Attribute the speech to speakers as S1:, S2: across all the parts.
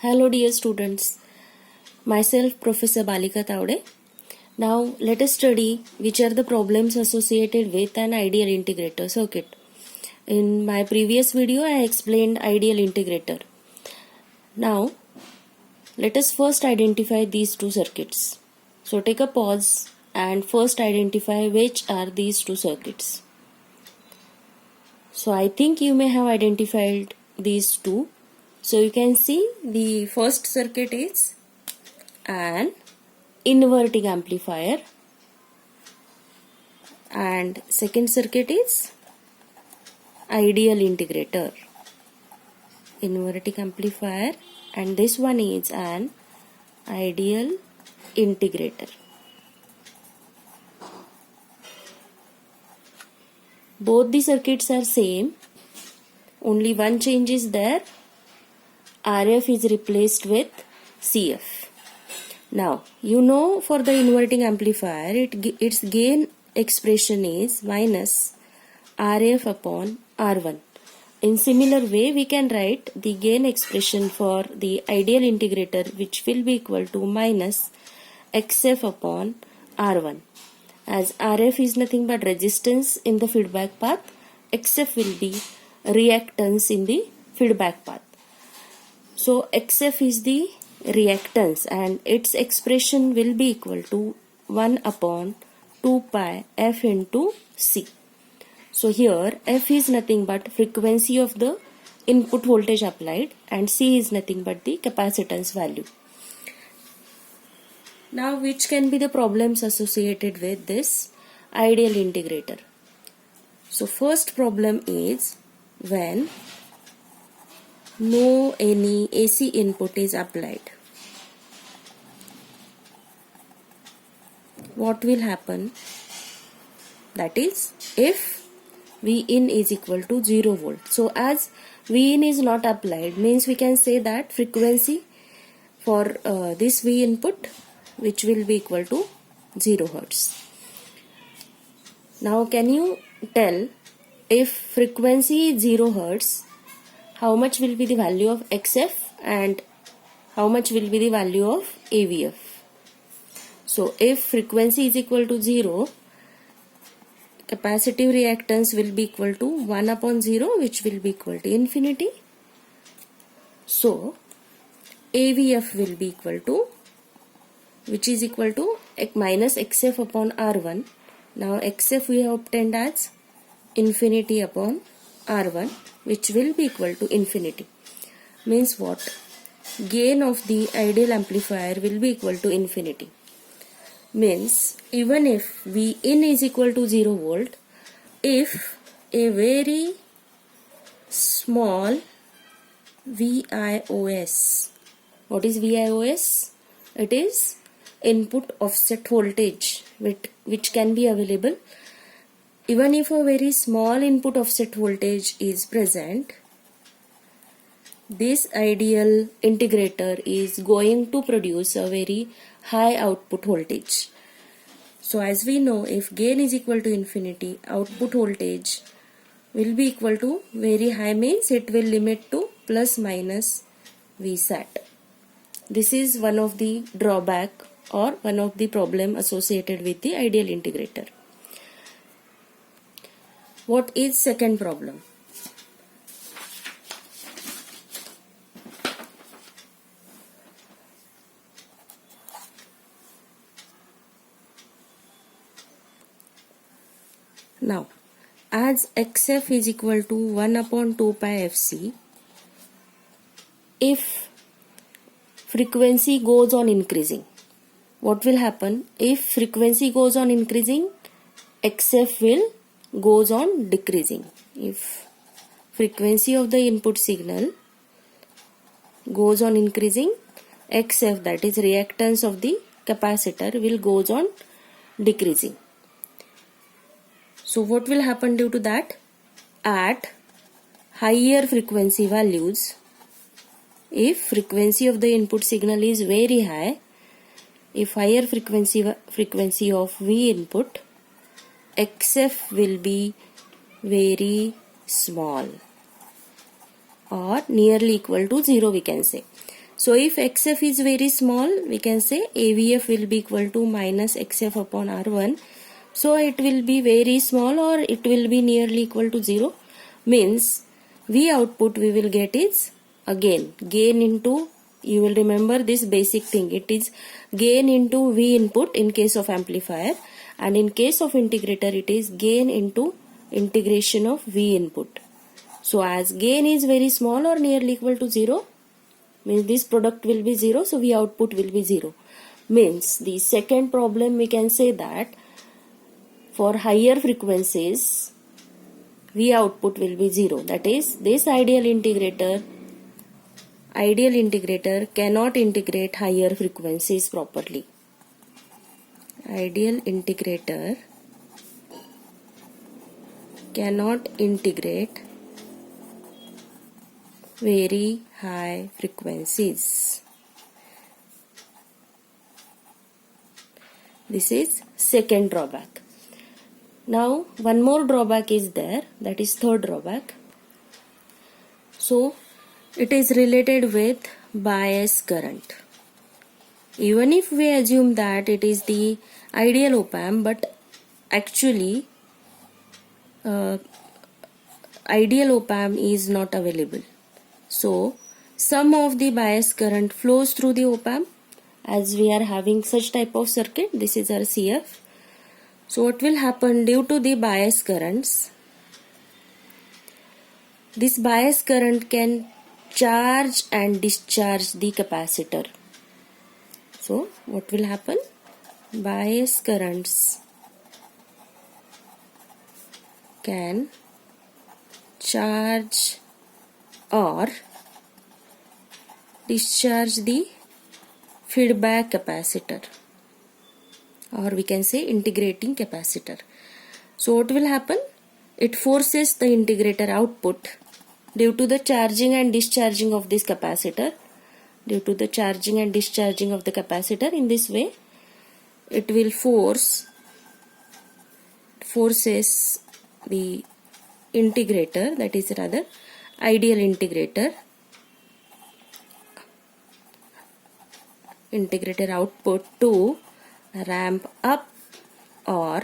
S1: Hello dear students, myself Professor Balika Taude. Now let us study which are the problems associated with an ideal integrator circuit. In my previous video I explained ideal integrator. Now let us first identify these two circuits. So take a pause and first identify which are these two circuits. So I think you may have identified these two. So you can see the first circuit is an inverting amplifier and second circuit is ideal integrator. Inverting amplifier and this one is an ideal integrator. Both the circuits are same, only one change is there. RF is replaced with CF. Now, you know for the inverting amplifier, its gain expression is minus RF upon R1. In similar way, we can write the gain expression for the ideal integrator, which will be equal to minus XF upon R1. As RF is nothing but resistance in the feedback path, XF will be reactance in the feedback path. So XF is the reactance and its expression will be equal to 1 upon 2 pi F into C. So here F is nothing but frequency of the input voltage applied and C is nothing but the capacitance value. Now which can be the problems associated with this ideal integrator? So first problem is when no any AC input is applied. What will happen? That is, if Vin is equal to 0 volt. So as Vin is not applied, means we can say that frequency for this V input, which will be equal to 0 hertz. Now can you tell, if frequency is 0 hertz, how much will be the value of XF and how much will be the value of AVF? So if frequency is equal to 0, capacitive reactance will be equal to 1 upon 0, which will be equal to infinity. So AVF will be equal to, which is equal to minus XF upon R1. Now XF we have obtained as infinity upon R1, which will be equal to infinity. Means what? Gain of the ideal amplifier will be equal to infinity. Means even if Vin is equal to 0 volt, if a very small VIOS, what is VIOS? It is input offset voltage which can be available. Even if a very small input offset voltage is present, this ideal integrator is going to produce a very high output voltage. So as we know, if gain is equal to infinity, output voltage will be equal to very high, means it will limit to plus minus Vsat. This is one of the drawback or one of the problem associated with the ideal integrator. What is second problem? Now, as XF is equal to 1 upon 2 pi FC, if frequency goes on increasing, what will happen? If frequency goes on increasing, XF will goes on decreasing. If frequency of the input signal goes on increasing, XF, that is reactance of the capacitor, will goes on decreasing. So what will happen due to that? At higher frequency values, if frequency of the input signal is very high, if higher frequency of V input, XF will be very small or nearly equal to 0, we can say. So if XF is very small, we can say AVF will be equal to minus XF upon R1. So it will be very small or it will be nearly equal to 0. Means V output we will get is again gain into, you will remember this basic thing, it is gain into V input in case of amplifier, and in case of integrator it is gain into integration of V input. So as gain is very small or nearly equal to 0, means this product will be 0, so V output will be 0. Means the second problem we can say that for higher frequencies V output will be 0. That is, this ideal integrator cannot integrate higher frequencies properly. Ideal integrator cannot integrate very high frequencies. This is second drawback. Now one more drawback is there, that is third drawback. So it is related with bias current. Even if we assume that it is the ideal op-amp, but actually ideal op-amp is not available. So some of the bias current flows through the op-amp, as we are having such type of circuit. This is our CF. So what will happen due to the bias currents? This bias current can charge and discharge the capacitor. So what will happen? Bias currents can charge or discharge the feedback capacitor, or we can say integrating capacitor. So what will happen? It forces the integrator output due to the charging and discharging of this capacitor. Due to the charging and discharging of the capacitor, in this way it will forces the integrator, that is rather ideal integrator output to ramp up or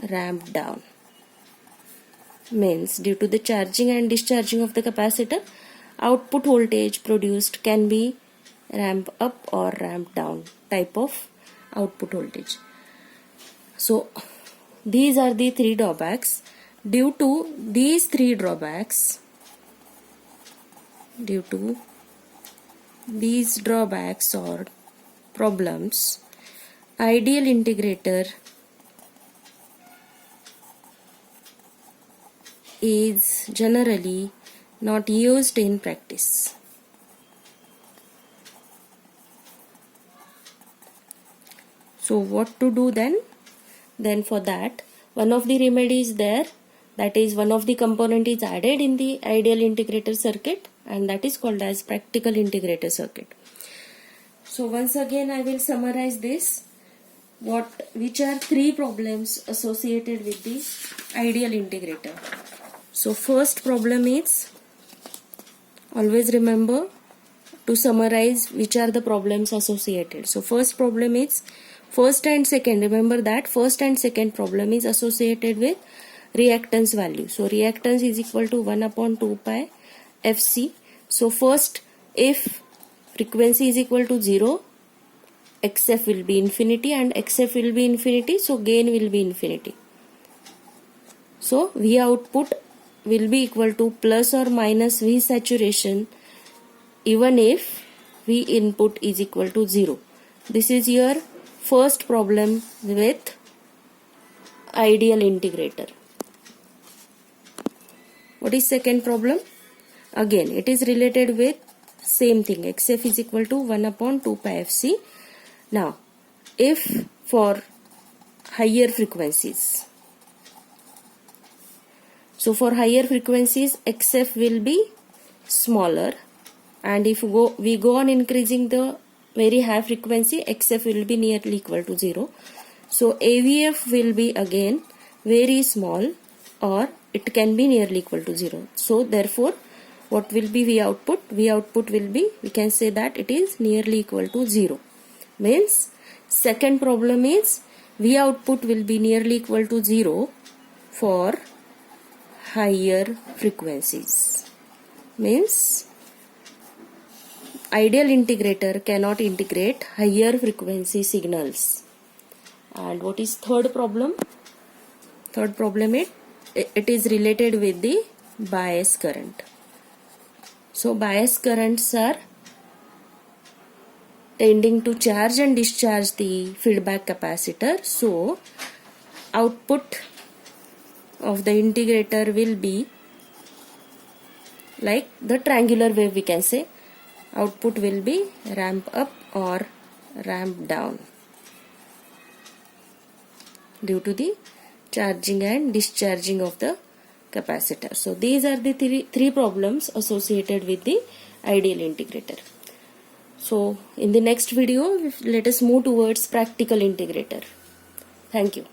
S1: ramp down. Means due to the charging and discharging of the capacitor, output voltage produced can be ramp up or ramp down type of output voltage. So these are the three drawbacks. Due to these three drawbacks or problems, ideal integrator is generally not used in practice. So what to do then? Then for that, one of the remedies there, that is one of the component is added in the ideal integrator circuit, and that is called as practical integrator circuit. So once again I will summarize this, which are three problems associated with the ideal integrator. So first problem is, always remember to summarize which are the problems associated. So first problem is first and second. Remember that first and second problem is associated with reactance value. So reactance is equal to 1 upon 2 pi Fc. So first, if frequency is equal to 0, XF will be infinity and XF will be infinity, so gain will be infinity. So V output will be equal to plus or minus V saturation even if V input is equal to 0. This is your first problem with ideal integrator. What is second problem? Again, it is related with same thing. XF is equal to 1 upon 2 pi Fc. Now, if for higher frequencies, so for higher frequencies XF will be smaller, and if we go on increasing the very high frequency, XF will be nearly equal to 0. So AVF will be again very small, or it can be nearly equal to 0. So therefore what will be V output? V output will be, we can say that it is nearly equal to 0. Means second problem is V output will be nearly equal to 0 for higher frequencies. Means ideal integrator cannot integrate higher frequency signals. And what is third problem? Third problem it is related with the bias current. So bias currents are tending to charge and discharge the feedback capacitor. So output of the integrator will be like the triangular wave, we can say. Output will be ramp up or ramp down due to the charging and discharging of the capacitor. So these are the three problems associated with the ideal integrator. So in the next video, let us move towards practical integrator. Thank you.